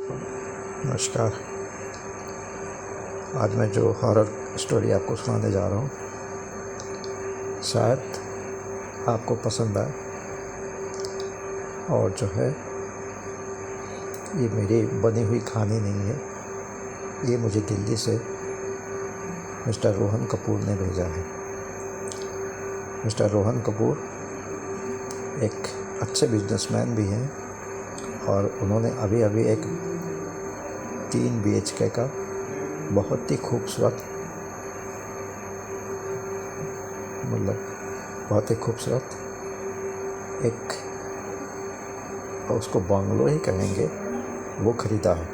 नमस्कार। आज मैं जो हॉरर स्टोरी आपको सुनाने जा रहा हूँ, शायद आपको पसंद आए। और जो है, ये मेरी बनी हुई कहानी नहीं है, ये मुझे दिल्ली से मिस्टर रोहन कपूर ने भेजा है। मिस्टर रोहन कपूर एक अच्छे बिजनेसमैन भी हैं और उन्होंने अभी अभी एक 3 BHK का बहुत ही खूबसूरत एक, उसको बंगलो ही कहेंगे, वो ख़रीदा है।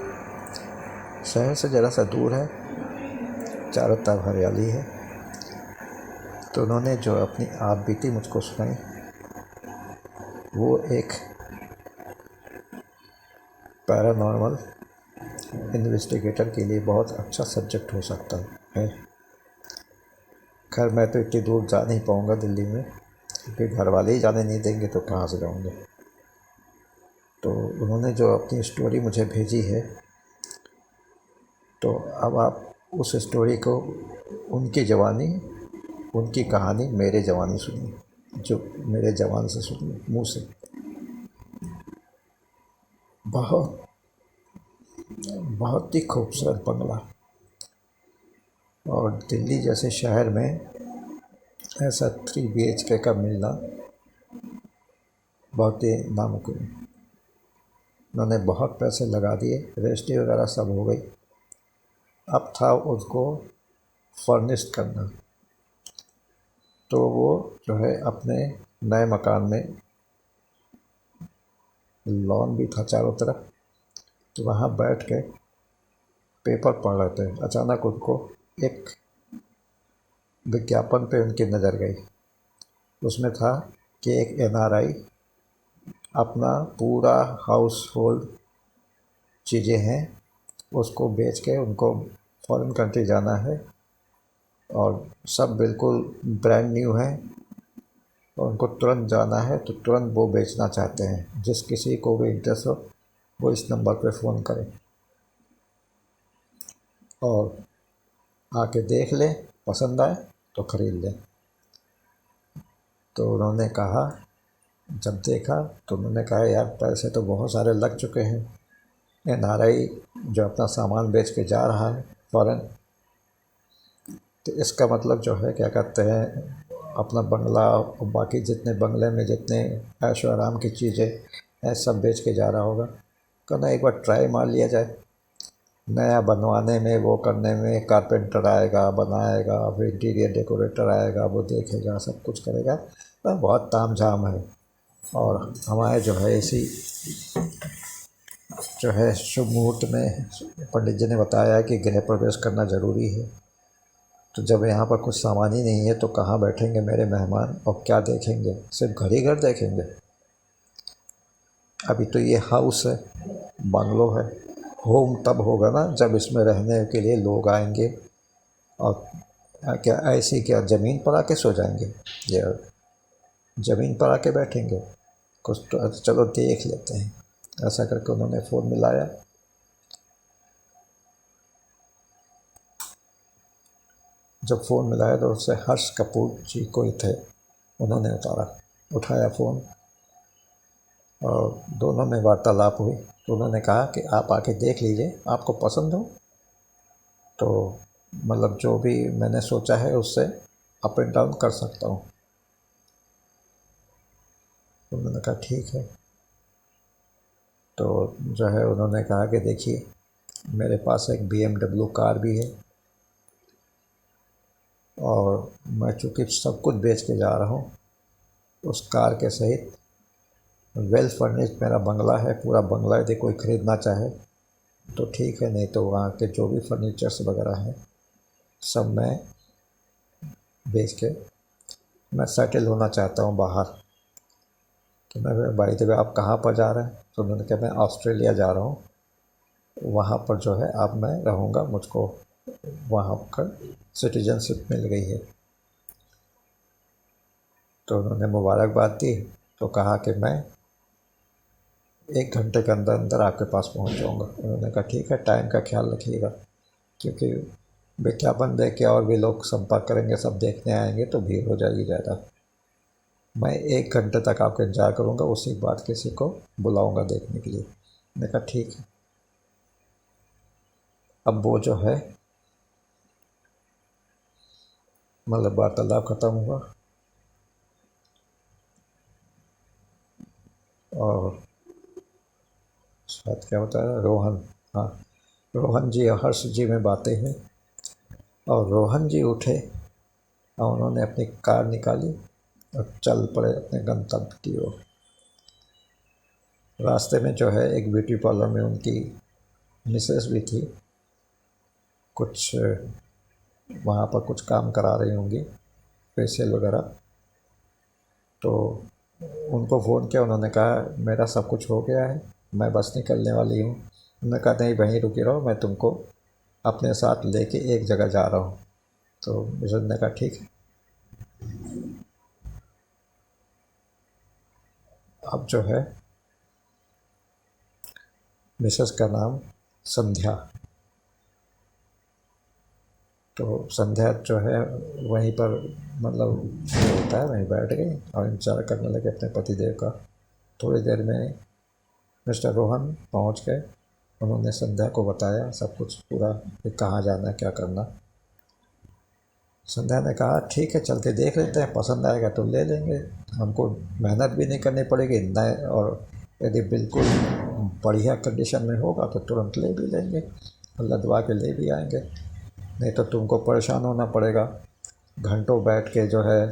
शहर से ज़रा सा दूर है, चारों तरफ हरियाली है। तो उन्होंने जो अपनी आप बीती मुझको सुनाई, वो एक पैरानॉर्मल इन्वेस्टिगेटर के लिए बहुत अच्छा सब्जेक्ट हो सकता है। खैर, मैं तो इतनी दूर जा नहीं पाऊँगा दिल्ली में, क्योंकि घर वाले ही जाने नहीं देंगे तो कहाँ से जाऊँगे। तो उन्होंने जो अपनी स्टोरी मुझे भेजी है, तो अब आप उस स्टोरी को उनकी ज़बानी, उनकी कहानी मेरे ज़बानी सुनिए, जो मेरे ज़बान से सुनिए, मुँह से। बहुत ही खूबसूरत बंगला, और दिल्ली जैसे शहर में ऐसा 3 BHK का मिलना बहुत ही नामुमकिन है। उन्होंने बहुत पैसे लगा दिए, रजिस्ट्री वगैरह सब हो गई। अब था उसको फर्निश्ड करना। तो वो जो है अपने नए मकान में लॉन भी था चारों तरफ, तो वहाँ बैठ के पेपर पढ़ रहे थे। अचानक उनको एक विज्ञापन पे उनकी नज़र गई। उसमें था कि एक NRI अपना पूरा हाउस होल्ड चीज़ें हैं उसको बेच के उनको फॉरेन कंट्री जाना है, और सब बिल्कुल ब्रांड न्यू है, और उनको तुरंत जाना है, तो तुरंत वो बेचना चाहते हैं। जिस किसी को भी इंटरेस्ट हो वो इस नंबर पे फ़ोन करें और आके देख लें, पसंद आए तो ख़रीद लें। तो उन्होंने कहा, जब देखा तो उन्होंने कहा, यार पैसे तो बहुत सारे लग चुके हैं। NRI जो अपना सामान बेच के जा रहा है फ़ॉरेन, तो इसका मतलब जो है, क्या कहते हैं, अपना बंगला और बाकी जितने बंगले में जितने ऐशो आराम की चीज़ें हैं सब बेच के जा रहा होगा। कहना एक बार ट्राई मार लिया जाए। नया बनवाने में, वो करने में कारपेंटर आएगा, बनाएगा, फिर इंटीरियर डेकोरेटर आएगा, वो देखेगा, सब कुछ करेगा, तो बहुत ताम झाम है। और हमारे जो है इसी जो है शुभ मुहूर्त में पंडित जी ने बताया कि गृह प्रवेश करना ज़रूरी है। तो जब यहाँ पर कुछ सामान ही नहीं है तो कहाँ बैठेंगे मेरे मेहमान, और क्या देखेंगे? सिर्फ घर ही घर देखेंगे। अभी तो ये हाउस है, बंगलो है। होम तब होगा ना जब इसमें रहने के लिए लोग आएंगे। और क्या ऐसे, क्या ज़मीन पर आके सो जाएंगे या ज़मीन पर आके बैठेंगे? कुछ तो चलो देख लेते हैं। ऐसा करके उन्होंने फ़ोन मिलाया। जब फ़ोन मिलाया तो उससे हर्ष कपूर जी कोई थे, उन्होंने उठाया फ़ोन, और दोनों में वार्तालाप हुई। तो उन्होंने कहा कि आप आके देख लीजिए, आपको पसंद हो तो मतलब जो भी मैंने सोचा है उससे अप एंड डाउन कर सकता हूँ। तो उन्होंने कहा ठीक है। तो जो है उन्होंने कहा कि देखिए, मेरे पास एक BMW कार भी है, और मैं चूँकि सब कुछ बेच के जा रहा हूँ, उस कार के सहित वेल फर्निश्ड मेरा बंगला है। पूरा बंगला यदि कोई ख़रीदना चाहे तो ठीक है, नहीं तो वहाँ के जो भी फर्नीचर्स वगैरह हैं सब मैं बेच के मैं सेटल होना चाहता हूँ बाहर। तो मैं, भाई द वे, आप कहाँ पर जा रहे हैं? तो उन्होंने कहा, मैं ऑस्ट्रेलिया जा रहा हूँ, वहाँ पर जो है अब मैं रहूँगा, मुझको वहाँ पर सिटीजनशिप मिल गई है। तो उन्होंने मुबारकबाद दी, तो कहा कि मैं 1 घंटे के अंदर अंदर आपके पास पहुंच जाऊंगा। उन्होंने कहा ठीक है, टाइम का ख्याल रखिएगा, क्योंकि विज्ञापन देख के और भी लोग संपर्क करेंगे, सब देखने आएंगे तो भीड़ हो जाएगी ज़्यादा। मैं 1 घंटे तक आपका इंतज़ार करूंगा, उसी के बाद किसी को बुलाऊंगा देखने के लिए। मैंने कहा ठीक है। अब वो जो है मतलब वार्तालाप ख़त्म हुआ और शायद क्या बताया, रोहन, हाँ, रोहन जी और हर्ष जी में बातें हुई और रोहन जी उठे और उन्होंने अपनी कार निकाली और चल पड़े अपने गंतव्य की ओर। रास्ते में जो है एक ब्यूटी पार्लर में उनकी मिसेस भी थी, कुछ वहाँ पर कुछ काम करा रही होंगी, फेशियल वगैरह। तो उनको फ़ोन किया, उन्होंने कहा मेरा सब कुछ हो गया है, मैं बस निकलने वाली हूँ। उन्होंने कहा नहीं, वहीं रुके रहो, मैं तुमको अपने साथ लेके एक जगह जा रहा हूँ। तो मिसेस ने कहा ठीक है। अब जो है मिसेस का नाम संध्या, तो संध्या जो है वहीं पर मतलब जो होता है वहीं बैठ गई और इंतज़ार करने लगे अपने पतिदेव का। थोड़ी देर में मिस्टर रोहन पहुंच गए। उन्होंने संध्या को बताया सब कुछ पूरा, कि कहाँ जाना है, क्या करना। संध्या ने कहा ठीक है, चल के देख लेते हैं, पसंद आएगा तो ले लेंगे, हमको मेहनत भी नहीं करनी पड़ेगी नए, और यदि बिल्कुल बढ़िया कंडीशन में होगा तो तुरंत ले भी लेंगे और लदवा के ले भी आएंगे। नहीं तो तुमको परेशान होना पड़ेगा, घंटों बैठ के जो है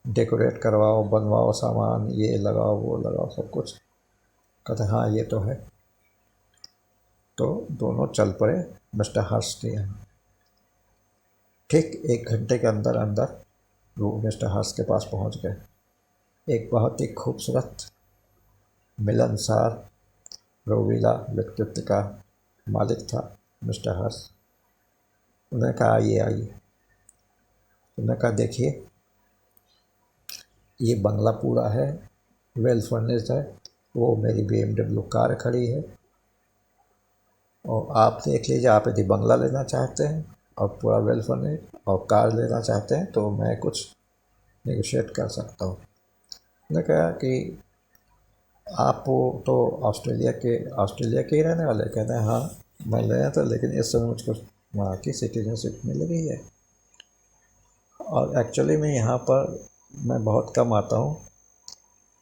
डेकोरेट करवाओ, बनवाओ सामान, ये लगाओ वो लगाओ सब कुछ। कहते हाँ ये तो है। तो दोनों चल पड़े मिस्टर हर्ष के यहाँ। ठीक 1 घंटे के अंदर अंदर वो मिस्टर हर्ष के पास पहुँच गए। एक बहुत ही खूबसूरत, मिलनसार, रोवीला व्यक्तित्व का मालिक था मिस्टर हर्ष। उन्होंने कहा आइए आइए। उन्होंने कहा देखिए, ये बंगला पूरा है, वेल फर्निश्ड है, वो मेरी BMW कार खड़ी है, और आप देख लीजिए, आप यदि बंगला लेना चाहते हैं और पूरा वेल फर्निश्ड और कार लेना चाहते हैं तो मैं कुछ नेगोशिएट कर सकता हूँ। मैंने कहा कि आप वो तो ऑस्ट्रेलिया के ही रहने वाले? कहते हैं हाँ, मैं गया था लेकिन इस समय मुझको वहाँ की सिटीजनशिप मिल गई है, और एक्चुअली मैं यहाँ पर मैं बहुत कम आता हूँ।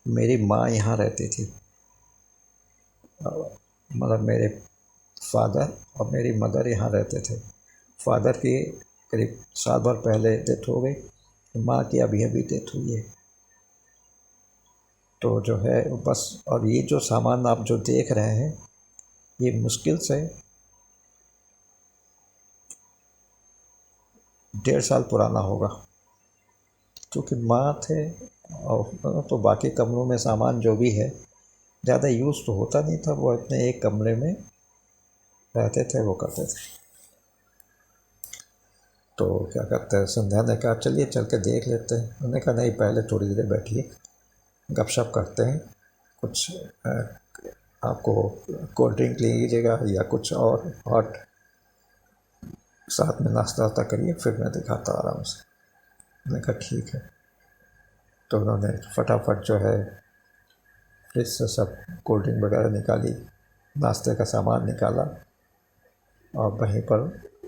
मेरी माँ यहाँ रहती थी, मतलब मेरे फादर और मेरी मदर यहाँ रहते थे। फादर की करीब साल भर पहले डेथ हो गई, माँ की अभी अभी डेथ हुई है। तो जो है बस, और ये जो सामान आप जो देख रहे हैं ये मुश्किल से 1.5 साल पुराना होगा, क्योंकि माँ थे और तो बाकी कमरों में सामान जो भी है ज़्यादा यूज़ तो होता नहीं था, वो अपने एक कमरे में रहते थे, वो करते थे। तो क्या कहते हैं, संध्या ने कहा चलिए चल के देख लेते हैं। उन्होंने कहा नहीं, पहले थोड़ी देर बैठिए, गपशप करते हैं, कुछ आपको कोल्ड ड्रिंक लीजिएगा या कुछ और हॉट, साथ में नाश्ता वास्ता करिए, फिर मैं दिखाता आराम से। मैंने कहा ठीक है। तो उन्होंने फटाफट जो है फ्रिज से सब कोल्ड ड्रिंक वगैरह निकाली, नाश्ते का सामान निकाला और वहीं पर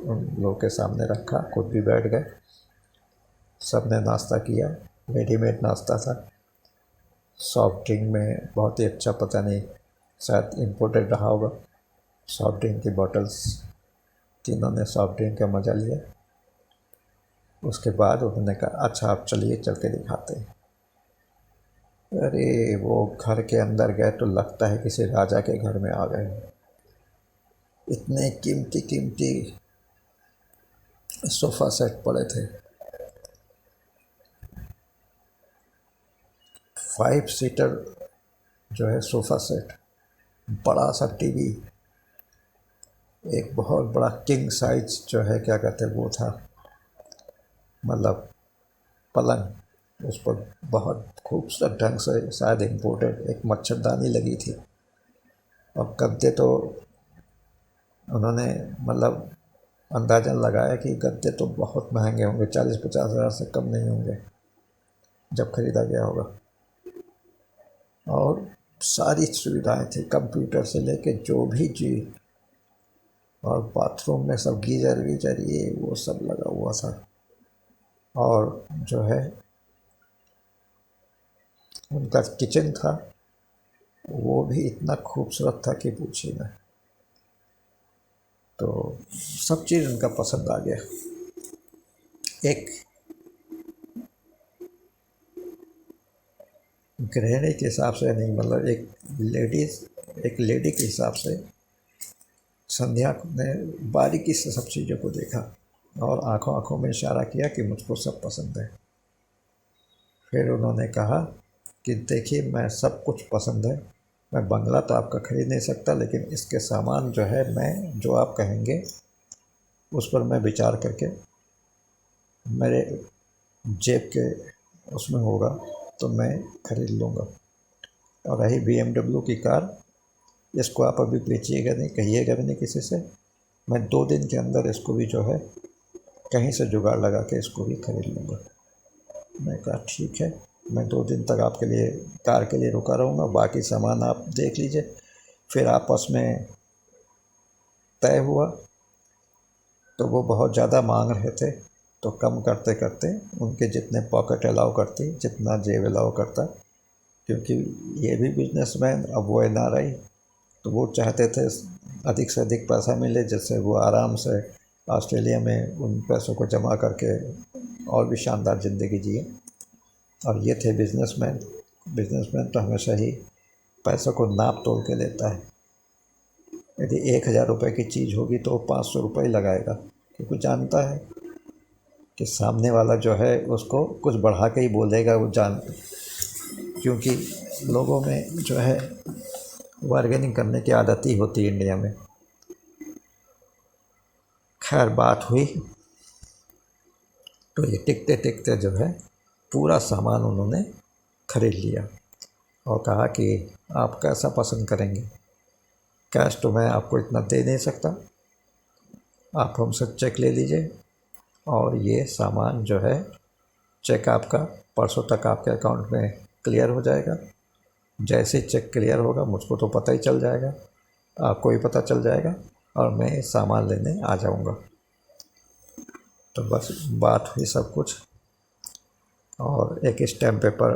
उन लोगों के सामने रखा, खुद भी बैठ गए। सब ने नाश्ता किया, रेडीमेड नाश्ता था। सॉफ्ट ड्रिंक में बहुत ही अच्छा, पता नहीं शायद इम्पोर्टेड रहा होगा, सॉफ्ट ड्रिंक की बॉटल्स। तीनों ने सॉफ्ट ड्रिंक का मज़ा लिया। उसके बाद उन्होंने कहा अच्छा आप चलिए चल के दिखाते हैं। अरे वो घर के अंदर गए तो लगता है किसी राजा के घर में आ गए। इतने कीमती कीमती सोफ़ा सेट पड़े थे, 5 सीटर जो है सोफ़ा सेट, बड़ा सा टीवी, एक बहुत बड़ा किंग साइज जो है क्या कहते हैं वो था, मतलब पलंग, उस पर बहुत खूबसूरत ढंग से शायद इम्पोर्टेड एक मच्छरदानी लगी थी। अब गद्दे तो उन्होंने मतलब अंदाज़ा लगाया कि गद्दे तो बहुत महंगे होंगे, 40-50 हज़ार से कम नहीं होंगे जब ख़रीदा गया होगा। और सारी सुविधाएं थी, कंप्यूटर से लेके जो भी चीज़, और बाथरूम में सब गीज़र वीजर ये वो सब लगा हुआ था। और जो है उनका किचन था वो भी इतना खूबसूरत था कि पूछिए ना। तो सब चीज़ उनका पसंद आ गया। एक गृहिणी के हिसाब से नहीं, मतलब एक लेडी के हिसाब से संध्या ने बारीकी से सब चीज़ों को देखा और आंखों आंखों में इशारा किया कि मुझको सब पसंद है। फिर उन्होंने कहा कि देखिए मैं सब कुछ पसंद है, मैं बंगला तो आपका खरीद नहीं सकता, लेकिन इसके सामान जो है मैं जो आप कहेंगे उस पर मैं विचार करके मेरे जेब के उसमें होगा तो मैं खरीद लूँगा। और रही BMW की कार, इसको आप अभी बेचिएगा नहीं, कहिएगा भी नहीं किसी से, मैं 2 दिन के अंदर इसको भी जो है कहीं से जुगाड़ लगा के इसको भी खरीद लूँगा। मैं कहा ठीक है, मैं 2 दिन तक आपके लिए कार के लिए रुका रहूँगा, बाकी सामान आप देख लीजिए। फिर आपस में तय हुआ तो वो बहुत ज़्यादा मांग रहे थे, तो कम करते करते उनके जितने पॉकेट अलाउ करती, जितना जेब अलाउ करता, क्योंकि ये भी बिजनेसमैन, अब वो NRI, तो वो चाहते थे अधिक से अधिक पैसा मिले, जिससे वो आराम से ऑस्ट्रेलिया में उन पैसों को जमा करके और भी शानदार ज़िंदगी जिए। और ये थे बिजनेसमैन। बिजनेसमैन तो हमेशा ही पैसों को नाप तोल के लेता है। यदि 1,000 रुपये की चीज़ होगी तो वो 500 रुपये ही लगाएगा, क्योंकि जानता है कि सामने वाला जो है उसको कुछ बढ़ा के ही बोलेगा, वो क्योंकि लोगों में जो है बार्गेनिंग करने की आदत ही होती है इंडिया में। खैर बात हुई तो ये टिकते टिकते जो है पूरा सामान उन्होंने खरीद लिया और कहा कि आप कैसा पसंद करेंगे, कैश तो मैं आपको इतना दे नहीं सकता, आप हमसे चेक ले लीजिए और ये सामान जो है चेक आपका परसों तक आपके अकाउंट में क्लियर हो जाएगा। जैसे चेक क्लियर होगा मुझको तो पता ही चल जाएगा, आपको भी पता चल जाएगा और मैं सामान लेने आ जाऊंगा। तो बस बात हुई सब कुछ। और एक स्टैम्प पेपर,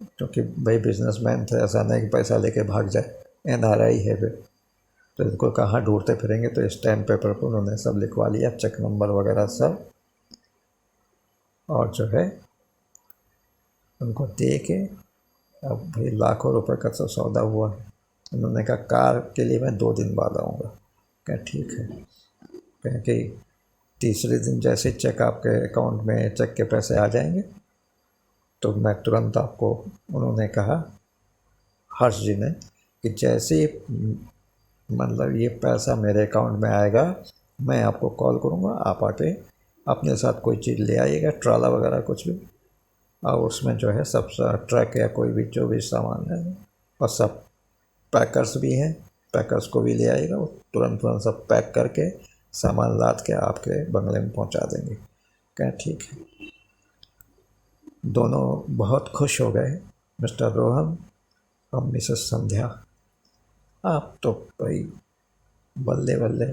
क्योंकि भाई बिजनेसमैन थे, ऐसा नहीं कि पैसा लेके भाग जाए, NRI है वे, तो इनको कहाँ ढूंढते फिरेंगे, तो स्टैम्प पेपर पर उन्होंने सब लिखवा लिया, चेक नंबर वगैरह सब, और जो है उनको दे के अब भाई लाखों रुपए का तो सौदा हुआ। उन्होंने कहा कार के लिए मैं 2 दिन बाद आऊँगा। क्या ठीक है। कहें कि तीसरे दिन जैसे चेक आपके अकाउंट में चेक के पैसे आ जाएंगे तो मैं तुरंत आपको, उन्होंने कहा हर्ष जी ने, कि जैसे मतलब ये पैसा मेरे अकाउंट में आएगा मैं आपको कॉल करूँगा, आप आके अपने साथ कोई चीज़ ले आइएगा, ट्राला वगैरह कुछ भी, और उसमें जो है सब ट्रक या कोई भी जो भी सामान है, और सब पैकर्स भी हैं, पैकर्स को भी ले आएगा, वो तुरंत तुरंत सब पैक करके सामान लाद के आपके बंगले में पहुंचा देंगे। कहें ठीक है। दोनों बहुत खुश हो गए, मिस्टर रोहन और मिसेस संध्या। आप तो भाई बल्ले बल्ले,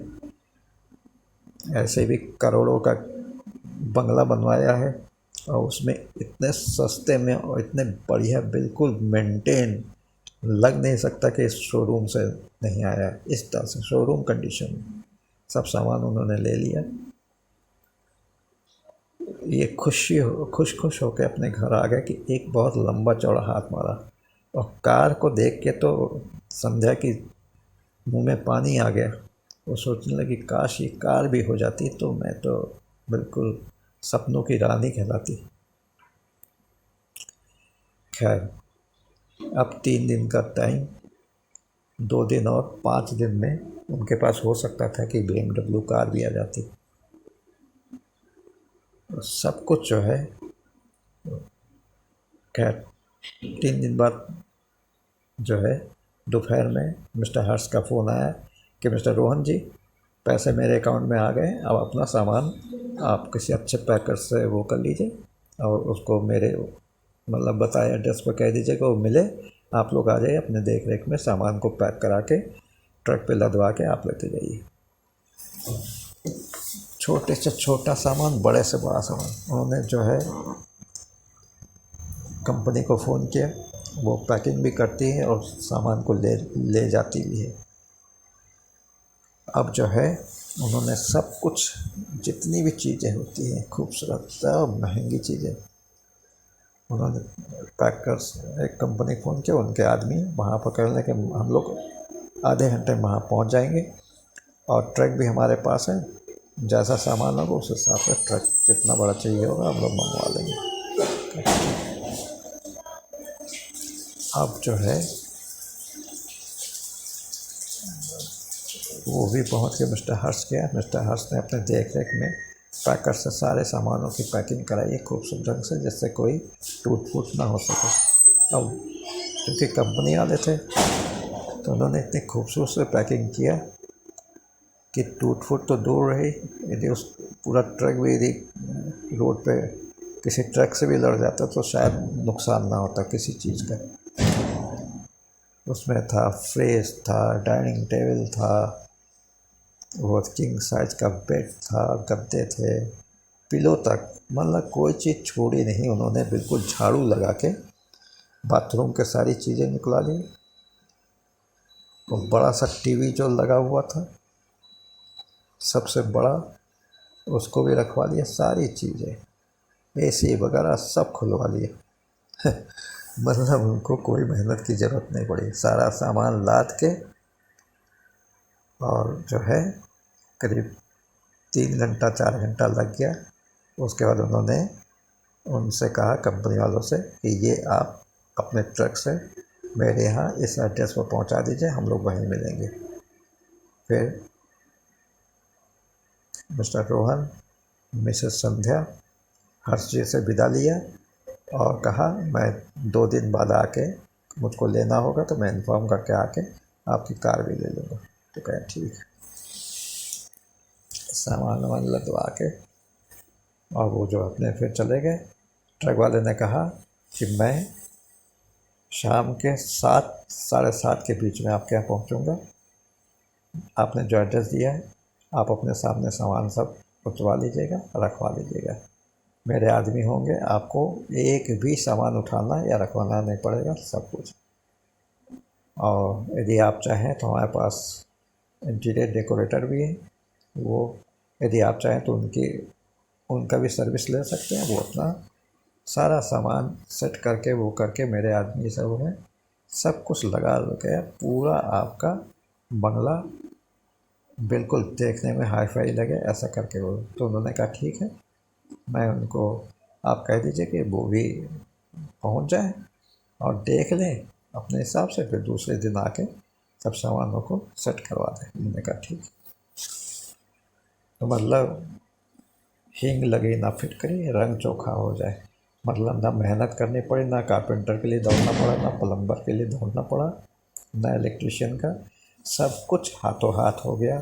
ऐसे भी करोड़ों का बंगला बनवाया है और उसमें इतने सस्ते में और इतने बढ़िया, बिल्कुल मेंटेन, लग नहीं सकता कि इस शोरूम से नहीं आया, इस तरह से शोरूम कंडीशन में सब सामान उन्होंने ले लिया। ये खुश खुश होकर अपने घर आ गए कि एक बहुत लंबा चौड़ा हाथ मारा। और कार को देख के तो संध्या की मुंह में पानी आ गया। वो सोचने लगी काश ये कार भी हो जाती तो मैं तो बिल्कुल सपनों की रानी कहलाती। खैर अब 3 दिन का टाइम, 2 दिन और 5 दिन में उनके पास हो सकता था कि BMW कार भी आ जाती। तो सब कुछ जो है, खैर 3 दिन बाद जो है दोपहर में मिस्टर हर्ष का फ़ोन आया कि मिस्टर रोहन जी, पैसे मेरे अकाउंट में आ गए, अब अपना सामान आप किसी अच्छे पैकर से वो कर लीजिए और उसको मेरे मतलब बताए एड्रेस पर कह दीजिए कि वो मिले, आप लोग आ जाइए, अपने देख रेख में सामान को पैक करा के ट्रक पे लदवा के आप लेते जाइए। छोटे से छोटा सामान, बड़े से बड़ा सामान, उन्होंने जो है कंपनी को फ़ोन किया, वो पैकिंग भी करती है और सामान को ले जाती भी है। अब जो है उन्होंने सब कुछ, जितनी भी चीज़ें होती हैं खूबसूरत सब महंगी चीज़ें, उन्होंने पैक कर एक कंपनी फ़ोन किया, उनके आदमी वहाँ पकड़ लें कि हम लोग आधे घंटे में वहाँ पहुँच जाएंगे और ट्रक भी हमारे पास है, जैसा सामान होगा उस हिसाब से ट्रक जितना बड़ा चाहिए होगा हम लोग मंगवा लेंगे। अब जो है वो भी पहुंच के मिस्टर हर्ष गया। मिस्टर हर्ष ने अपने देख रेख में पैकर से सारे सामानों की पैकिंग कराई खूबसूरत ढंग से, जिससे कोई टूट फूट ना हो सके। अब क्योंकि कंपनी वाले थे तो उन्होंने इतनी खूबसूरत से पैकिंग किया कि टूट फूट तो दूर रही, यदि उस पूरा ट्रक भी यदि रोड पे किसी ट्रक से भी लड़ जाता तो शायद नुकसान ना होता किसी चीज़ का। उसमें था फ्रिज था, डाइनिंग टेबल था, वो किंग साइज का बेड था, गद्दे थे, पिलो तक, मतलब कोई चीज़ छोड़ी नहीं। उन्होंने बिल्कुल झाड़ू लगा के बाथरूम के सारी चीज़ें निकला ली। तो बड़ा सा टीवी जो लगा हुआ था सबसे बड़ा, उसको भी रखवा लिया, सारी चीज़ें, एसी वगैरह सब खुलवा लिए। मतलब उनको कोई मेहनत की ज़रूरत नहीं पड़ी, सारा सामान लाद के, और जो है करीब 3 घंटा 4 घंटा लग गया। उसके बाद उन्होंने उनसे कहा कंपनी वालों से कि ये आप अपने ट्रक से मेरे यहाँ इस एड्रेस पर पहुँचा दीजिए, हम लोग वहीं मिलेंगे। फिर मिस्टर रोहन, मिसेस संध्या हर्ष जी से विदा लिया और कहा मैं 2 दिन बाद आके, मुझको लेना होगा तो मैं इन्फॉर्म करके आके आपकी कार भी ले लूँगा। तो कहा ठीक है। सामान वामान लदवा के और वो जो अपने फिर चले गए। ट्रक वाले ने कहा कि मैं शाम के 7 साढ़े 7 के बीच में आपके यहाँ पहुँचूँगा। आपने जो एड्रेस दिया है आप अपने सामने सामान सब उतरवा लीजिएगा, रखवा लीजिएगा। मेरे आदमी होंगे, आपको एक भी सामान उठाना या रखवाना नहीं पड़ेगा, सब कुछ। और यदि आप चाहें तो हमारे पास इंटीरियर डेकोरेटर भी है, वो यदि आप चाहें तो उनका भी सर्विस ले सकते हैं। वो अपना सारा सामान सेट करके वो करके मेरे आदमी सब हैं, सब कुछ लगा के पूरा आपका बंगला बिल्कुल देखने में हाई फाई लगे, ऐसा करके वो। तो उन्होंने कहा ठीक है, मैं उनको आप कह दीजिए कि वो भी पहुंच जाए और देख लें अपने हिसाब से, फिर दूसरे दिन आके सब सामानों को सेट करवा दें। उन्होंने कहा ठीक। तो मतलब हींग लगी ना फिटकरी, रंग चोखा हो जाए। मतलब ना मेहनत करनी पड़ी, ना कारपेंटर के लिए दौड़ना पड़ा, ना प्लम्बर के लिए दौड़ना पड़ा, ना इलेक्ट्रिशियन का, सब कुछ हाथों हाथ हो गया।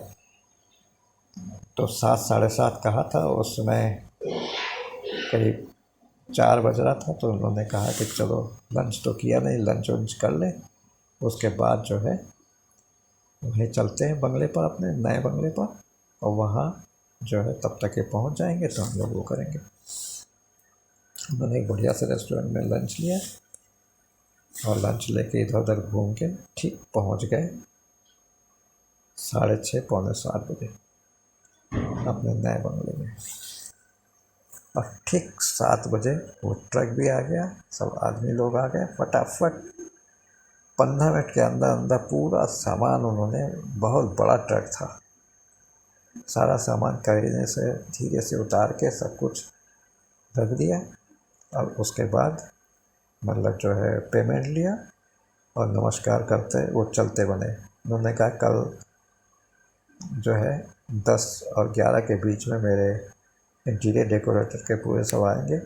तो 7 साढ़े 7 कहा था, उस समय करीब 4 बज रहा था। तो उन्होंने कहा कि चलो लंच तो किया नहीं, लंच वंच कर लें, उसके बाद जो है वहीं चलते हैं बंगले पर, अपने नए बंगले पर, और वहाँ जो है तब तक ये पहुँच जाएंगे तो हम लोग वो करेंगे। उन्होंने एक बढ़िया से रेस्टोरेंट में लंच लिया और लंच लेके इधर उधर घूम के ठीक पहुँच गए 6:30 पौने 7 बजे अपने नए बंगले में। और ठीक 7 बजे वो ट्रक भी आ गया, सब आदमी लोग आ गए, फटाफट 15 मिनट के अंदर अंदर पूरा सामान उन्होंने, बहुत बड़ा ट्रक था, सारा सामान खरीदने से धीरे से उतार के सब कुछ रख दिया। और उसके बाद मतलब जो है पेमेंट लिया और नमस्कार करते वो चलते बने। उन्होंने कहा कल जो है 10 और 11 के बीच में मेरे इंटीरियर डेकोरेटर के पूरे सब आएंगे।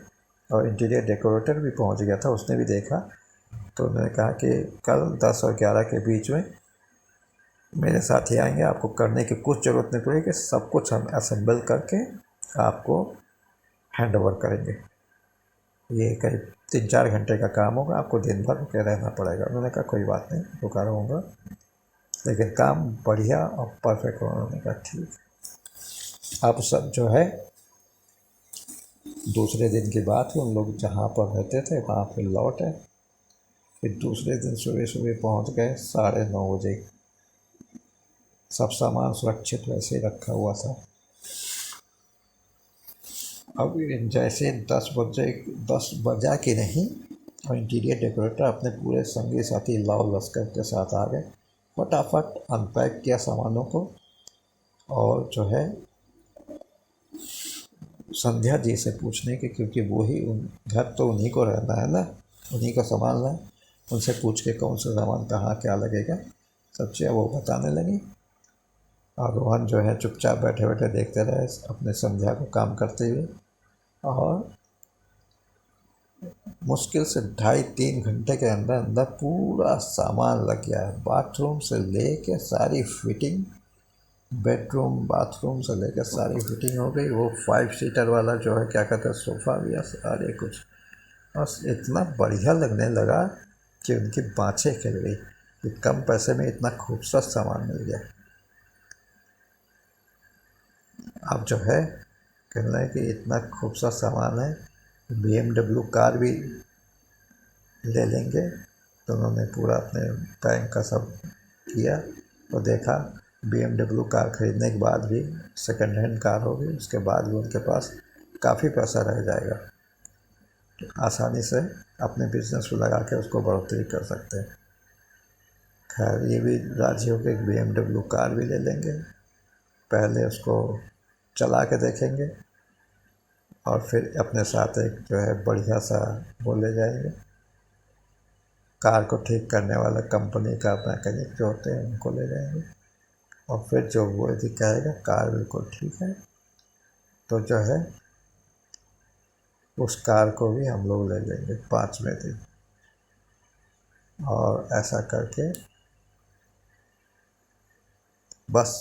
और इंटीरियर डेकोरेटर भी पहुंच गया था, उसने भी देखा तो उन्होंने कहा कि कल 10 और 11 के बीच में मेरे साथ ही आएंगे, आपको करने की कुछ ज़रूरत नहीं पड़ेगी, सब कुछ हम असेंबल करके आपको हैंड ओवर करेंगे। ये करीब 3-4 घंटे का काम होगा, आपको दिन भर रुके रहना पड़ेगा। उन्होंने कहा कोई बात नहीं, रुका रहूँगा, लेकिन काम बढ़िया और परफेक्ट होगा। उन्होंने कहा ठीक। अब सब जो है दूसरे दिन की बात है, उन लोग जहाँ पर रहते थे वहाँ पर लौटे। फिर दूसरे दिन सुबह सुबह पहुँच गए 9:30 बजे। सब सामान सुरक्षित वैसे ही रखा हुआ था। अब जैसे 10 बजा कि नहीं, और इंटीरियर डेकोरेटर अपने पूरे संगी साथी लाव लश्कर के साथ आ गए। फटाफट अनपैक किया सामानों को, और जो है संध्या जी से पूछने के, क्योंकि वो ही घर तो उन्हीं को रहना है ना, उन्हीं को संभालना है। उनसे पूछ के कौन सा सामान कहाँ क्या लगेगा सब चीज़ वो बताने लगी। और रोहन जो है चुपचाप बैठे बैठे देखते रहे अपने संध्या को काम करते हुए। और मुश्किल से 2.5-3 घंटे के अंदर अंदर पूरा सामान लग गया है। बाथरूम से लेके सारी फिटिंग, बेडरूम बाथरूम से लेकर सारी फिटिंग हो गई। वो 5 सीटर वाला जो है क्या कहते हैं सोफ़ा भी है, सारे कुछ। और इतना बढ़िया लगने लगा कि उनकी बाँछें खिल गई कि कम पैसे में इतना खूबसूरत सामान मिल गया। अब जो है कहना है कि इतना खूबसूरत सामान है, BMW कार भी ले लेंगे। तो उन्होंने पूरा अपने बैंक का सब किया, तो देखा BMW कार खरीदने के बाद भी सेकंड हैंड कार होगी, उसके बाद भी उनके पास काफ़ी पैसा रह जाएगा, तो आसानी से अपने बिजनेस को लगा के उसको बढ़ोतरी कर सकते हैं। खैर ये भी राजी हो के BMW कार भी ले लेंगे, पहले उसको चला के देखेंगे और फिर अपने साथ एक जो है बढ़िया सा वो ले जाएंगे। कार को ठीक करने वाला कंपनी का मैकेनिक जो होते हैं उनको ले जाएंगे, और फिर जो वो यदि कहेगा कार बिल्कुल ठीक है तो जो है उस कार को भी हम लोग ले लेंगे 5वें दिन। और ऐसा करके बस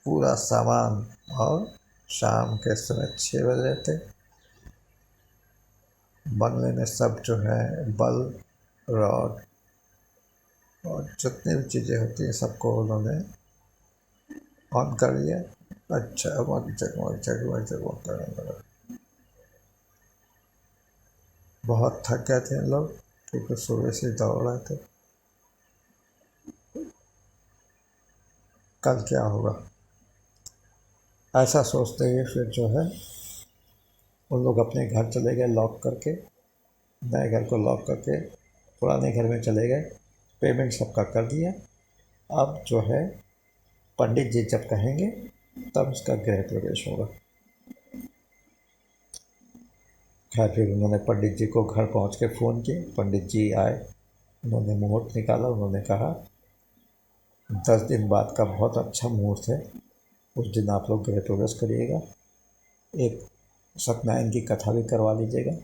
पूरा सामान, और शाम के समय 6 बज रहे थे। बंगले में सब जो है बल्ब, रॉड और जितनी भी चीज़ें होती हैं सबको उन्होंने ऑन कर लिया। अच्छा जगमग जगमग जगमग जगमग करने लगा। बहुत थक गए थे हम लोग क्योंकि सुबह से दौड़ रहे थे। कल क्या होगा ऐसा सोचते हुए फिर जो है उन लोग अपने घर चले गए लॉक करके, नए घर को लॉक करके पुराने घर में चले गए। पेमेंट सबका कर दिया। अब जो है पंडित जी जब कहेंगे तब उसका गृह प्रवेश होगा। खैर फिर उन्होंने पंडित जी को घर पहुंच के फ़ोन किए, पंडित जी आए, उन्होंने मुहूर्त निकाला। उन्होंने कहा 10 दिन बाद का बहुत अच्छा मुहूर्त है, उस दिन आप लोग गृह प्रवेश करिएगा, एक सत्यनारायण की कथा भी करवा लीजिएगा,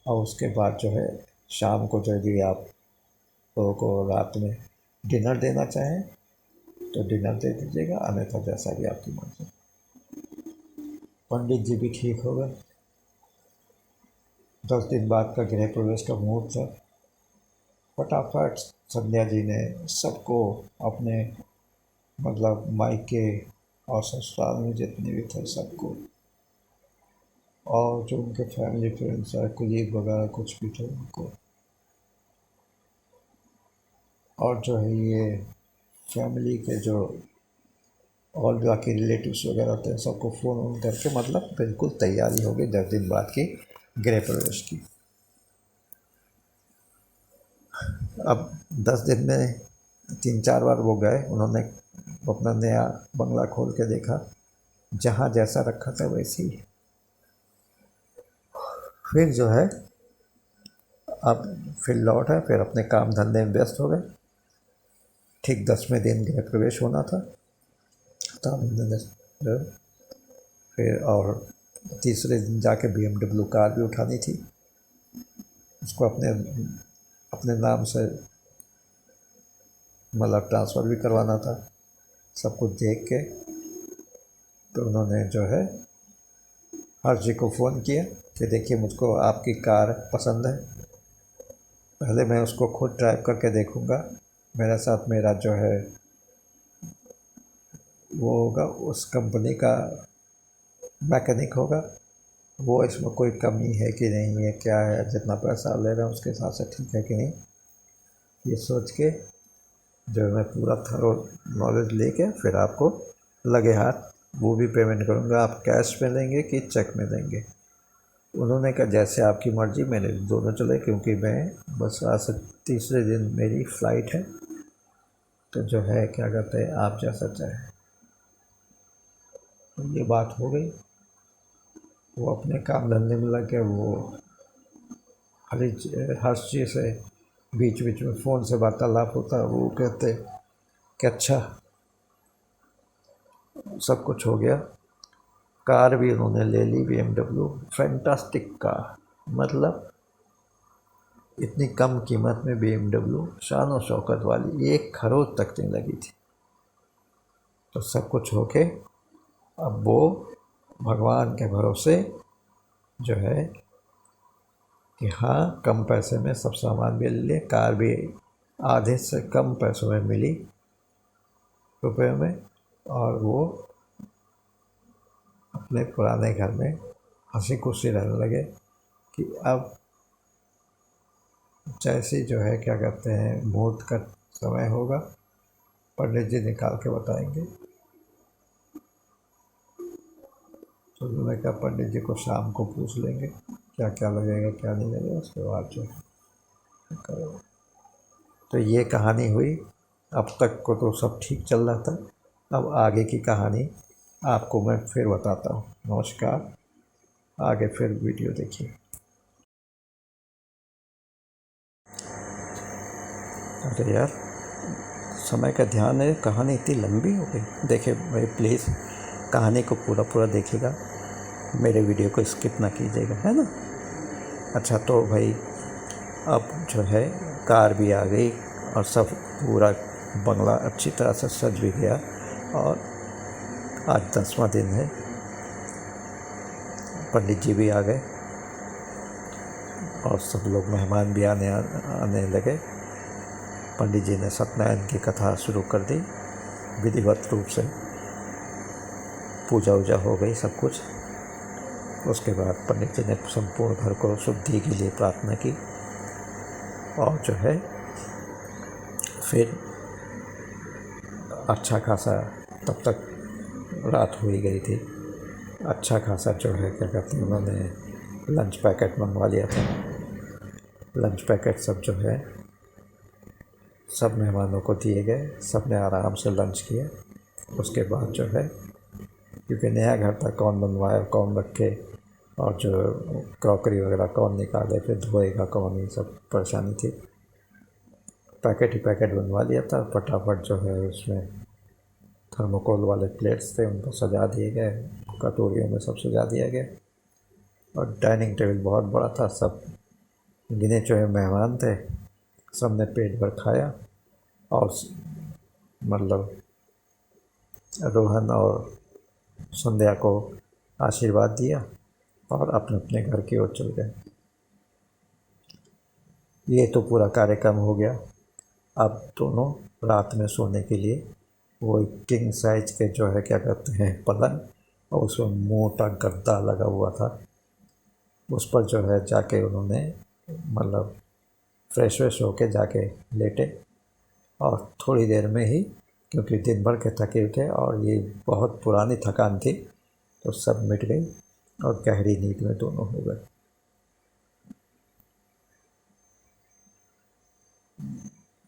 और उसके बाद जो है शाम को जो भी आप लोगों को रात में डिनर देना चाहें तो डिनर दे दीजिएगा, अन्यथा जैसा भी आपकी मर्जी। पंडित जी भी ठीक हो गए। 10 दिन बाद का गृह प्रवेश का मुहूर्त है। फटाफट संध्या जी ने सबको अपने मतलब मायके और ससुराल में जितने भी थे सबको, और जो उनके फैमिली फ्रेंड्स है कुलीग वगैरह कुछ भी थे उनको, और जो है ये फैमिली के जो और बाकी रिलेटिव्स वगैरह होते हैं सबको फ़ोन ऑन करके मतलब बिल्कुल तैयारी हो गई 10 दिन बाद की गृह प्रवेश की। अब 10 दिन में 3-4 बार वो गए, उन्होंने अपना नया बंगला खोल के देखा, जहाँ जैसा रखा था वैसे ही। फिर जो है अब फिर लौट है, फिर अपने काम धंधे में व्यस्त हो गए। ठीक 10वें दिन गृह प्रवेश होना था, तब उन्होंने फिर और तीसरे दिन जाके BMW कार भी उठानी थी। उसको अपने अपने नाम से मतलब ट्रांसफ़र भी करवाना था। सब कुछ देख के तो उन्होंने जो है हर्ष जी को फ़ोन किया कि देखिए मुझको आपकी कार पसंद है, पहले मैं उसको खुद ड्राइव करके देखूँगा, मेरे साथ मेरा जो है वो होगा, उस कंपनी का मैकेनिक होगा, वो इसमें कोई कमी है कि नहीं है, क्या है, जितना पैसा ले रहे हैं उसके हिसाब से ठीक है कि नहीं, ये सोच के जो मैं पूरा थरो नॉलेज लेके फिर आपको लगे हाथ वो भी पेमेंट करूँगा। आप कैश में लेंगे कि चेक में लेंगे? उन्होंने कहा जैसे आपकी मर्ज़ी। मैंने दोनों चले, क्योंकि मैं बस आज से तीसरे दिन मेरी फ़्लाइट है, तो जो है क्या कहते हैं आप जैसा चाहें। तो ये बात हो गई। वो अपने काम धंधे में लग गए। वो हर्ष जी से बीच बीच में फ़ोन से वार्तालाप होता, वो कहते कि अच्छा सब कुछ हो गया। कार भी उन्होंने ले ली, BMW, फैंटास्टिक कार, मतलब इतनी कम कीमत में BMW, शान और शौकत वाली, 1 करोड़ तक नहीं लगी थी। तो सब कुछ होके अब वो भगवान के भरोसे जो है कि हाँ कम पैसे में सब सामान भी ले लिए, कार भी आधे से कम पैसों में मिली, रुपए में, और वो अपने पुराने घर में हंसी खुशी रहने लगे कि अब जैसे जो है क्या कहते हैं मुहूर्त का समय होगा, पंडित जी निकाल के बताएंगे। तो उन्होंने कहा पंडित जी को शाम को पूछ लेंगे क्या क्या लगेगा क्या नहीं लगेगा, उसके बाद जो करो। तो ये कहानी हुई। अब तक को तो सब ठीक चल रहा था, अब आगे की कहानी आपको मैं फिर बताता हूँ। नमस्कार, आगे फिर वीडियो देखिए। अरे यार, समय का ध्यान है, कहानी इतनी लंबी हो गई। देखिए भाई प्लीज़ कहानी को पूरा पूरा देखिएगा, मेरे वीडियो को स्किप ना कीजिएगा, है ना। अच्छा तो भाई अब जो है कार भी आ गई और सब पूरा बंगला अच्छी तरह से सज भी गया, और आज 10वां दिन है। पंडित जी भी आ गए और सब लोग मेहमान भी आने लगे। पंडित जी ने सत्यनारायण की कथा शुरू कर दी, विधिवत रूप से पूजा वूजा हो गई सब कुछ। उसके बाद पंडित जी ने संपूर्ण घर को शुद्धि के लिए प्रार्थना की, और जो है फिर अच्छा खासा, तब तक रात हो ही गई थी, अच्छा खासा जो है क्या कहते हैं उन्होंने लंच पैकेट मंगवा लिया था। लंच पैकेट सब जो है सब मेहमानों को दिए गए, सब ने आराम से लंच किया। उसके बाद जो है क्योंकि नया घर था, कौन बनवाए कौन रखे, और जो क्रॉकरी वगैरह कौन निकाले, फिर धोएगा कौन, ये सब परेशानी थी। पैकेट ही पैकेट बनवा लिया था फटाफट। जो है उसमें थर्मोकोल वाले प्लेट्स थे, उनको सजा दिए गए, कटोरियों में सब सजा दिया गया, और डाइनिंग टेबल बहुत बड़ा था। सब गिने चुने मेहमान थे, सब ने पेट भर खाया, और मतलब रोहन और संध्या को आशीर्वाद दिया और अपने अपने घर की ओर चल गए। ये तो पूरा कार्यक्रम हो गया। अब दोनों रात में सोने के लिए वो किंग साइज के जो है क्या कहते हैं पलंग, और उसमें मोटा गद्दा लगा हुआ था, उस पर जो है जाके उन्होंने मतलब फ्रेश व्रेश होके जाके लेटे, और थोड़ी देर में ही, क्योंकि दिन भर के थके थे और ये बहुत पुरानी थकान थी, तो सब मिट गई और गहरी नींद में दोनों हो गए।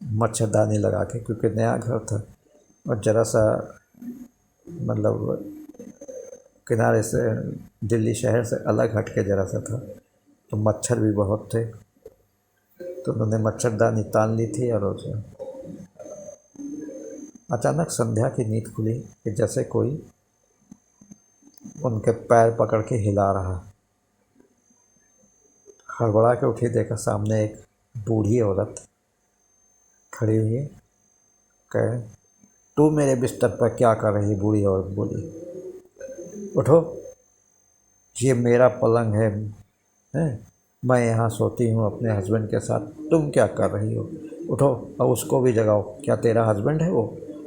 मच्छरदानी लगा के, क्योंकि नया घर था और ज़रा सा मतलब किनारे से दिल्ली शहर से अलग हट के ज़रा सा था, तो मच्छर भी बहुत थे, तो उन्होंने मच्छरदानी तान ली थी। और उसे अचानक संध्या की नींद खुली कि जैसे कोई उनके पैर पकड़ के हिला रहा, हड़बड़ा के उठी, देखा सामने एक बूढ़ी औरत खड़ी हुई है। कहे, तू मेरे बिस्तर पर क्या कर रही? बूढ़ी औरत बोली, उठो, ये मेरा पलंग है, मैं यहाँ सोती हूँ अपने हस्बैंड के साथ, तुम क्या कर रही हो? उठो और उसको भी जगाओ। क्या तेरा हस्बैंड है वो?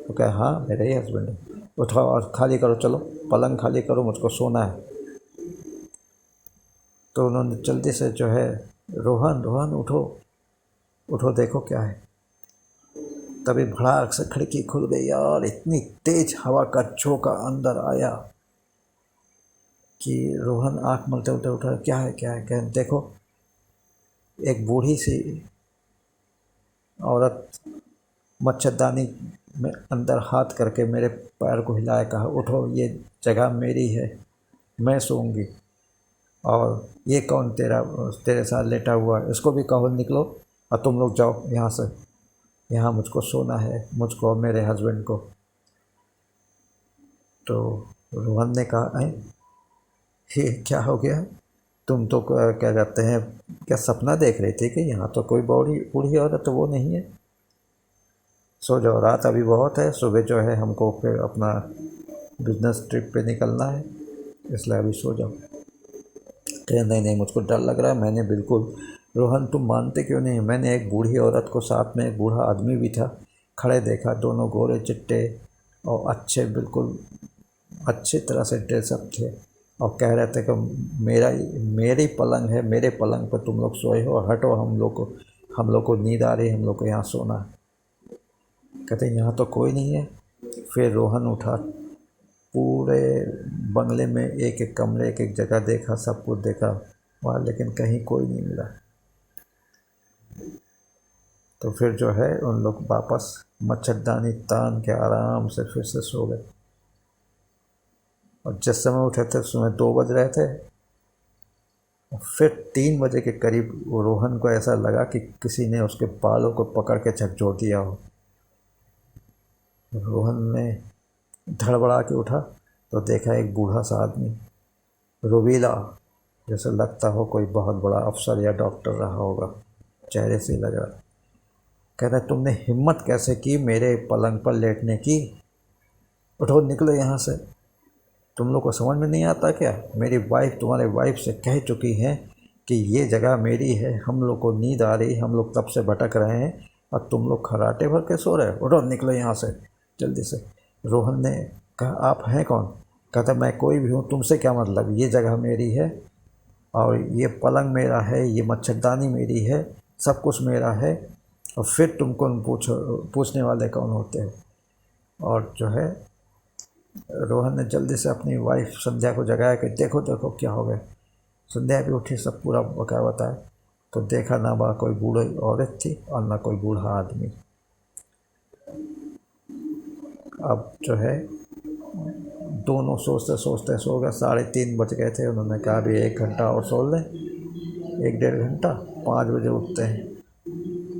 तो कहे, हाँ मेरा ही हस्बैंड है। उठो और खाली करो, चलो पलंग खाली करो, मुझको सोना है। तो उन्होंने जल्दी से जो है, रोहन रोहन उठो उठो, देखो क्या है। तभी भड़ाक से खिड़की खुल गई और इतनी तेज हवा का झोंका अंदर आया कि रोहन आँख मलते उठे, उठा, क्या है क्या है? कह, देखो एक बूढ़ी सी औरत मच्छरदानी में अंदर हाथ करके मेरे पैर को हिलाया, कहा, उठो, ये जगह मेरी है, मैं सोऊंगी। और ये कौन तेरे साथ लेटा हुआ है? इसको भी कहो निकलो और तुम लोग जाओ यहाँ से, यहाँ मुझको सोना है, मुझको और मेरे हस्बैंड को। तो रोहन ने कहा, ये क्या हो गया? तुम तो क्या कहते हैं, क्या सपना देख रहे थे कि यहाँ तो कोई बूढ़ी बूढ़ी औरत तो वो नहीं है? सो जाओ, रात अभी बहुत है, सुबह जो है हमको फिर अपना बिजनेस ट्रिप पे निकलना है, इसलिए अभी सो जाओ। कहे, नहीं नहीं, मुझको डर लग रहा है। मैंने बिल्कुल, रोहन तुम मानते क्यों नहीं, मैंने एक बूढ़ी औरत को, साथ में एक बूढ़ा आदमी भी था, खड़े देखा, दोनों गोरे चिट्टे और अच्छे, बिल्कुल अच्छी तरह से ड्रेसअप थे, और कह रहे थे कि मेरी पलंग है, मेरे पलंग पर तुम लोग सोए हो, हटो, हम लोग को नींद आ रही है, हम लोग को यहाँ सोना है। कहते यहाँ तो कोई नहीं है। फिर रोहन उठा, पूरे बंगले में एक एक कमरे, एक एक जगह देखा, सब कुछ देखा वहाँ, लेकिन कहीं कोई नहीं मिला। तो फिर जो है उन लोग वापस मच्छरदानी तान के आराम से फिर से सो गए। और जिस समय उठे थे सुबह 2 बज रहे थे। फिर 3 बजे के करीब वो रोहन को ऐसा लगा कि किसी ने उसके बालों को पकड़ के झकझोर दिया हो। रोहन ने धड़बड़ा के उठा तो देखा एक बूढ़ा सा आदमी, रोबीला, जैसे लगता हो कोई बहुत बड़ा अफसर या डॉक्टर रहा होगा, चेहरे से लग रहा। कहता, तुमने हिम्मत कैसे की मेरे पलंग पर लेटने की? उठो, निकलो यहाँ से। तुम लोग को समझ में नहीं आता क्या? मेरी वाइफ तुम्हारे वाइफ से कह चुकी है कि ये जगह मेरी है, हम लोग को नींद आ रही, हम लोग तब से भटक रहे हैं और तुम लोग खर्राटे भर के सो रहे हो। उठो, निकलो यहाँ से जल्दी से। रोहन ने कहा, आप हैं कौन? कहता, मैं कोई भी हूँ, तुमसे क्या मतलब? ये जगह मेरी है और ये पलंग मेरा है, ये मच्छरदानी मेरी है, सब कुछ मेरा है, और फिर तुम कौन पूछने वाले कौन होते हो? और जो है रोहन ने जल्दी से अपनी वाइफ संध्या को जगाया कि देखो देखो क्या हो गया। संध्या भी उठी, सब पूरा बका बताया। तो देखा ना बा कोई बूढ़ी औरत थी और ना कोई बूढ़ा आदमी। अब जो है दोनों सोचते सोचते सो गए। 3:30 बज गए थे। उन्होंने कहा भी 1 घंटा और सो लें, 1-1.5 घंटा, 5 बजे उठते हैं।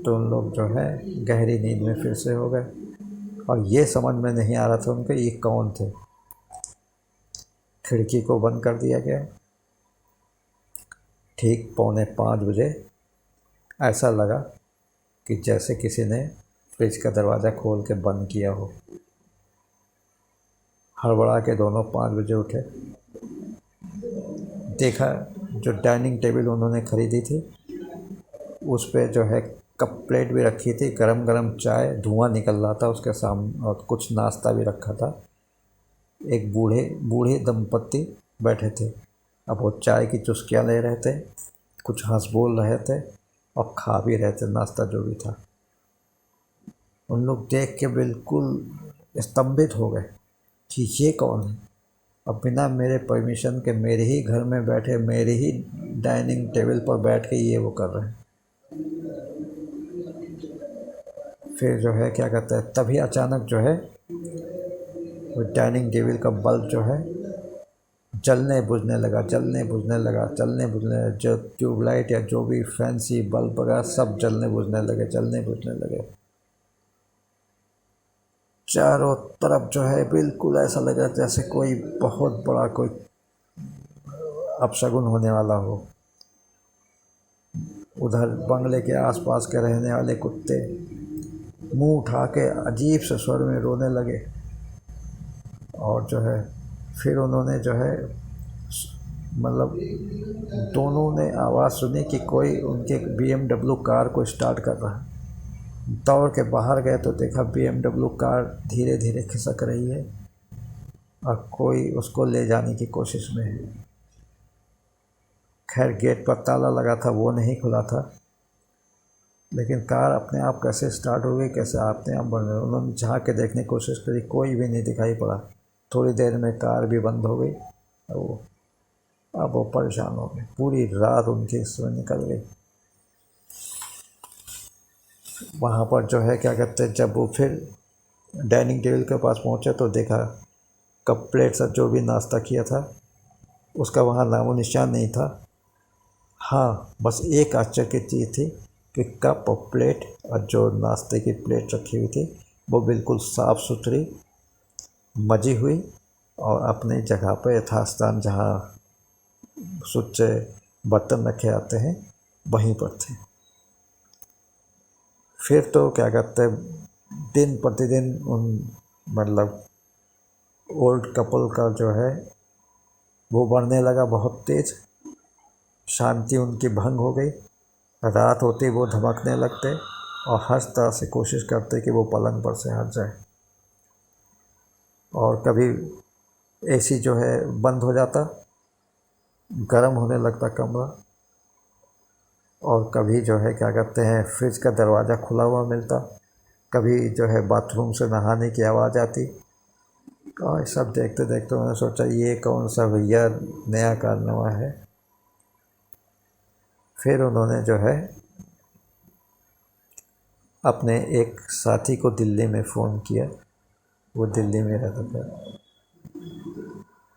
तो उन लोग जो है गहरी नींद में फिर से हो गए और ये समझ में नहीं आ रहा था उनके ये कौन थे। खिड़की को बंद कर दिया गया। ठीक 4:45 बजे ऐसा लगा कि जैसे किसी ने फ्रिज का दरवाज़ा खोल के बंद किया हो। हड़बड़ा के दोनों 5 बजे उठे। देखा जो डाइनिंग टेबल उन्होंने ख़रीदी थी उस पे जो है कप प्लेट भी रखी थी, गरम गरम चाय, धुआं निकल रहा था उसके सामने, और कुछ नाश्ता भी रखा था। एक बूढ़े दंपत्ति बैठे थे। अब वो चाय की चुस्कियाँ ले रहे थे, कुछ हंस बोल रहे थे और खा भी रहे थे नाश्ता जो भी था। उन लोग देख के बिल्कुल स्तंभित हो गए कि ये कौन है? अब बिना मेरे परमिशन के मेरे ही घर में बैठे, मेरे ही डाइनिंग टेबल पर बैठ के ये वो कर रहे हैं। फिर जो है क्या कहते हैं, तभी अचानक जो है वो डाइनिंग टेबल का बल्ब जो है जलने बुझने लगा, जो ट्यूबलाइट या जो भी फैंसी बल्ब वगैरह सब जलने बुझने लगे। चारों तरफ जो है बिल्कुल ऐसा लगा जैसे कोई बहुत बड़ा कोई अपशगुन होने वाला हो। उधर बंगले के आसपास के रहने वाले कुत्ते मुंह उठा के अजीब से स्वर में रोने लगे। और जो है फिर उन्होंने जो है मतलब दोनों ने आवाज़ सुनी कि कोई उनके BMW कार को स्टार्ट कर रहा है। दौड़ के बाहर गए तो देखा BMW कार धीरे धीरे खिसक रही है और कोई उसको ले जाने की कोशिश में है। खैर गेट पर ताला लगा था, वो नहीं खुला था, लेकिन कार अपने आप कैसे स्टार्ट हो गई, कैसे अपने आप बन गई। उन्होंने झाँक के देखने की कोशिश करी, कोई भी नहीं दिखाई पड़ा। थोड़ी देर में कार भी बंद हो गई और अब वो परेशान हो गए। पूरी रात उनकी इसमें निकल गई। वहाँ पर जो है क्या कहते हैं, जब वो फिर डाइनिंग टेबल के पास पहुँचे तो देखा कप प्लेट से जो भी नाश्ता किया था उसका वहाँ नामो निशान नहीं था। हाँ, बस एक आश्चर्य की चीज़ थी कि कप और प्लेट और जो नाश्ते की प्लेट रखी हुई थी वो बिल्कुल साफ़ सुथरी मजी हुई और अपनी जगह पर यथास्थान जहाँ सुच्चे बर्तन रखे आते हैं वहीं पर थे। फिर तो क्या कहते हैं, दिन प्रतिदिन उन मतलब ओल्ड कपल का जो है वो बढ़ने लगा बहुत तेज़। शांति उनकी भंग हो गई। रात होती वो धमकने लगते और हर तरह से कोशिश करते कि वो पलंग पर से हट जाए। और कभी AC जो है बंद हो जाता, गर्म होने लगता कमरा। और कभी जो है क्या कहते हैं, फ्रिज का दरवाज़ा खुला हुआ मिलता। कभी जो है बाथरूम से नहाने की आवाज़ आती। और सब देखते देखते मैंने सोचा ये कौन सा भैया नया कारनामा है। फिर उन्होंने जो है अपने एक साथी को दिल्ली में फ़ोन किया, वो दिल्ली में रहता था।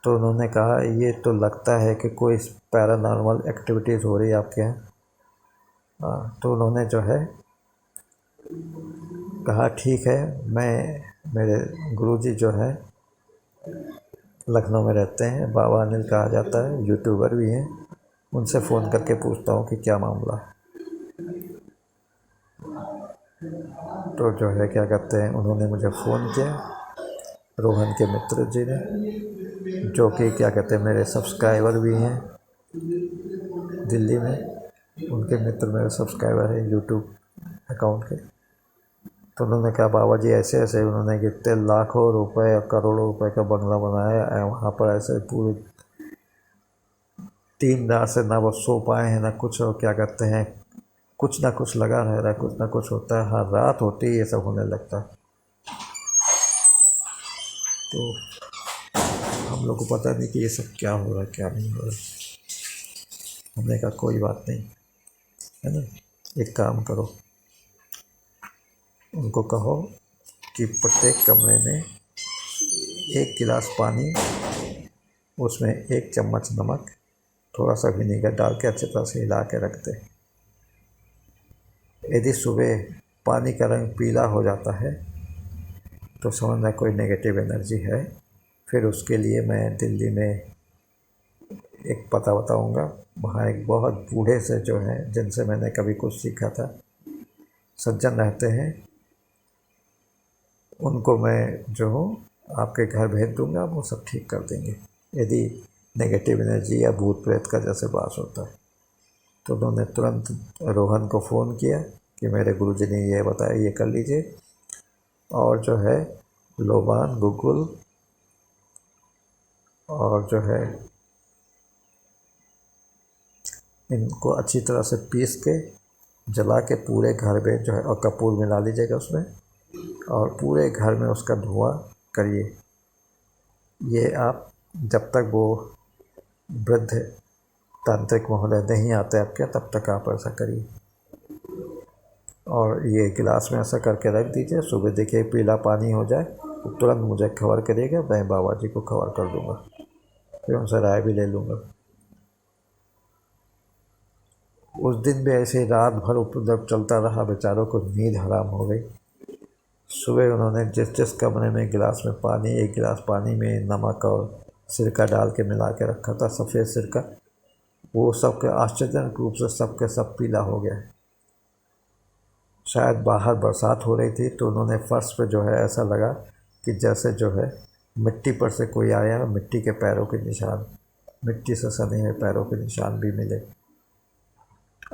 तो उन्होंने कहा ये तो लगता है कि कोई पैरानॉर्मल एक्टिविटीज़ हो रही है आपके यहाँ। तो उन्होंने जो है कहा ठीक है, मेरे गुरुजी जो है लखनऊ में रहते हैं, बाबा अनिल कहा जाता है, यूट्यूबर भी हैं, उनसे फ़ोन करके पूछता हूँ कि क्या मामला। तो जो है क्या कहते हैं, उन्होंने मुझे फ़ोन किया, रोहन के मित्र जी ने, जो कि क्या कहते हैं मेरे सब्सक्राइबर भी हैं दिल्ली में। उनके मित्र मेरे सब्सक्राइबर हैं यूट्यूब अकाउंट के। तो उन्होंने कहा बाबा जी ऐसे ऐसे, उन्होंने कितने लाखों रुपए और करोड़ों रुपए का बंगला बनाया है, वहाँ पर ऐसे पूरे 3 रात से ना वो सो पाए हैं ना कुछ, और क्या कहते हैं कुछ ना कुछ लगा रह रहा है, कुछ ना कुछ होता है, हर रात होती है ये सब होने लगता है। तो हम लोग को पता नहीं कि ये सब क्या हो रहा है क्या नहीं हो रहा है। हमने कहा कोई बात नहीं है ना, एक काम करो, उनको कहो कि प्रत्येक कमरे में 1 गिलास पानी, उसमें 1 चम्मच नमक, थोड़ा सा विनेगर डाल के अच्छी तरह से हिला के रख दे। यदि सुबह पानी का रंग पीला हो जाता है तो समझना कोई नेगेटिव एनर्जी है। फिर उसके लिए मैं दिल्ली में एक पता बताऊंगा, वहाँ एक बहुत बूढ़े से जो हैं जिनसे मैंने कभी कुछ सीखा था, सज्जन रहते हैं, उनको मैं जो हूँ आपके घर भेज दूंगा, वो सब ठीक कर देंगे यदि नेगेटिव एनर्जी या भूत प्रेत का जैसे बात होता है। तो उन्होंने तुरंत रोहन को फ़ोन किया कि मेरे गुरुजी ने ये बताया, ये कर लीजिए। और जो है लोबान, गुगुल और जो है इनको अच्छी तरह से पीस के जला के पूरे घर में जो है, और कपूर मिला लीजिएगा उसमें, और पूरे घर में उसका धुआं करिए। ये आप जब तक वो वृद्ध तांत्रिक महोदय नहीं आते आपके, तब तक आप ऐसा करिए। और ये गिलास में ऐसा करके रख दीजिए, सुबह देखिए पीला पानी हो जाए तो तुरंत मुझे खबर करिएगा, मैं बाबा जी को खबर कर दूँगा, फिर उनसे राय भी ले लूँगा। उस दिन भी ऐसे ही रात भर उपद्रव चलता रहा, बेचारों को नींद हराम हो गई। सुबह उन्होंने जिस जिस कमरे में गिलास में पानी, 1 गिलास पानी में नमक और सिरका डाल के मिला के रखा था, सफ़ेद सिरका, वो सबके आश्चर्यजनक रूप से सबके सब पीला हो गया। शायद बाहर बरसात हो रही थी तो उन्होंने फर्श पे जो है ऐसा लगा कि जैसे जो है मिट्टी पर से कोई आया, मिट्टी के पैरों के निशान, मिट्टी से सने हुए पैरों के निशान भी मिले।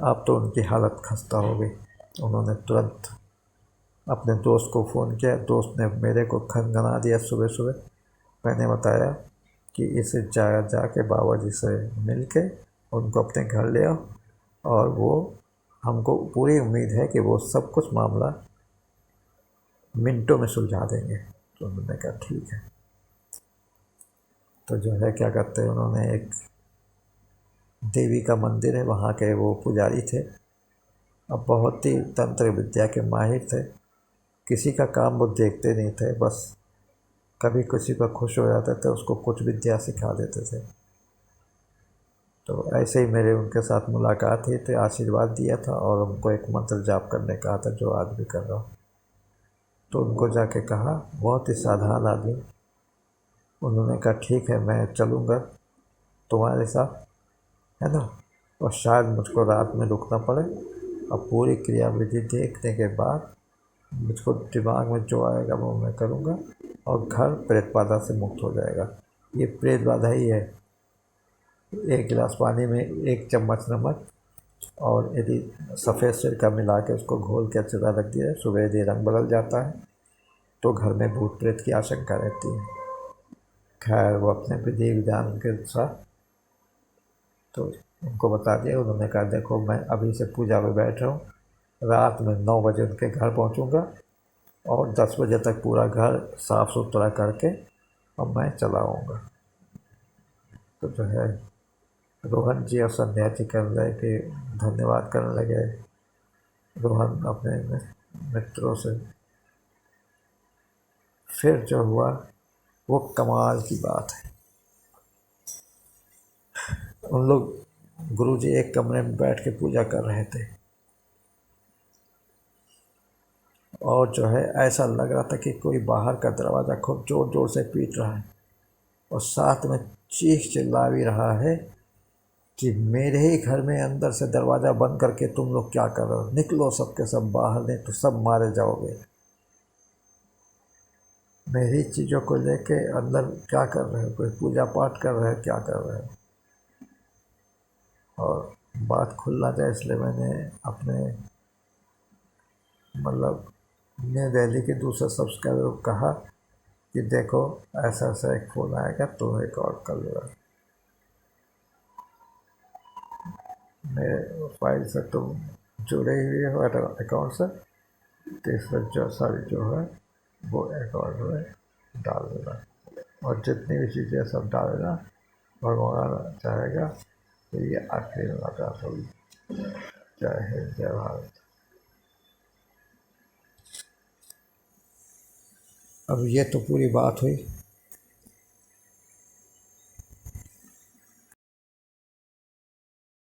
अब तो उनकी हालत खस्ता हो गई। उन्होंने तुरंत अपने दोस्त को फ़ोन किया। दोस्त ने मेरे को खनखना दिया सुबह सुबह। मैंने बताया कि इसे जाके बाबा जी से मिल के उनको अपने घर ले आओ, और वो हमको पूरी उम्मीद है कि वो सब कुछ मामला मिनटों में सुलझा देंगे। तो उन्होंने कहा ठीक है। तो जो है क्या कहते हैं, उन्होंने एक देवी का मंदिर है, वहाँ के वो पुजारी थे। अब बहुत ही तंत्र विद्या के माहिर थे। किसी का काम वो देखते नहीं थे, बस कभी किसी पर खुश हो जाते थे, उसको कुछ विद्या सिखा देते थे। तो ऐसे ही मेरे उनके साथ मुलाकात हुई थी, आशीर्वाद दिया था और उनको एक मंत्र जाप करने कहा था, जो आज भी कर रहा हूँ। तो उनको जाके कहा, बहुत ही साधारण आदमी। उन्होंने कहा ठीक है, मैं चलूँगा तुम्हारे साथ, है ना, और शायद मुझको रात में रुकना पड़े। अब पूरी क्रियाविधि देखने के बाद मुझको दिमाग में जो आएगा वो मैं करूँगा, और घर प्रेत बाधा से मुक्त हो जाएगा। ये प्रेत बाधा ही है। एक गिलास पानी में 1 चम्मच नमक और यदि सफ़ेद सिरका मिला के उसको घोल के अच्छी तरह रख दिया, सुबह यदि रंग बदल जाता है तो घर में भूत प्रेत की आशंका रहती है। खैर वो अपने विधि विधान के अनुसार तो उनको बता दिया। उन्होंने कहा देखो, मैं अभी से पूजा में बैठ रहा हूँ, रात में 9 बजे उनके घर पहुँचूँगा और 10 बजे तक पूरा घर साफ़ सुथरा करके अब मैं चला आऊँगा। तो जो है रोहन जी और संध्या जी करने लगे, धन्यवाद करने लगे। रोहन अपने मित्रों से। फिर जो हुआ वो कमाल की बात है। उन लोग गुरुजी एक कमरे में बैठ के पूजा कर रहे थे, और जो है ऐसा लग रहा था कि कोई बाहर का दरवाज़ा खूब ज़ोर ज़ोर से पीट रहा है, और साथ में चीख चिल्ला भी रहा है कि मेरे ही घर में अंदर से दरवाज़ा बंद करके तुम लोग क्या कर रहे हो, निकलो सबके सब बाहर, नहीं तो सब मारे जाओगे। मेरी चीज़ों को लेके अंदर क्या कर रहे हो, कोई पूजा पाठ कर रहे हो, क्या कर रहे हो। और बात खुलना जाए इसलिए मैंने अपने मतलब न्यू दिल्ली के दूसरे सब्सक्राइबर को कहा कि देखो ऐसा ऐसा एक फ़ोन आएगा तो रिकॉर्ड कर लेगा। मेरे फाइल से तुम जुड़े हुए हो अकाउंट से, तो इसमें जो सारी जो है वो अकाउंट में डाल देना, और जितनी भी चीज़ें सब डाल देना। भगवान चाहेगा तो ये आखिरी मुलाकात होगी। जय हिंद, जय भारत। अब ये तो पूरी बात हुई।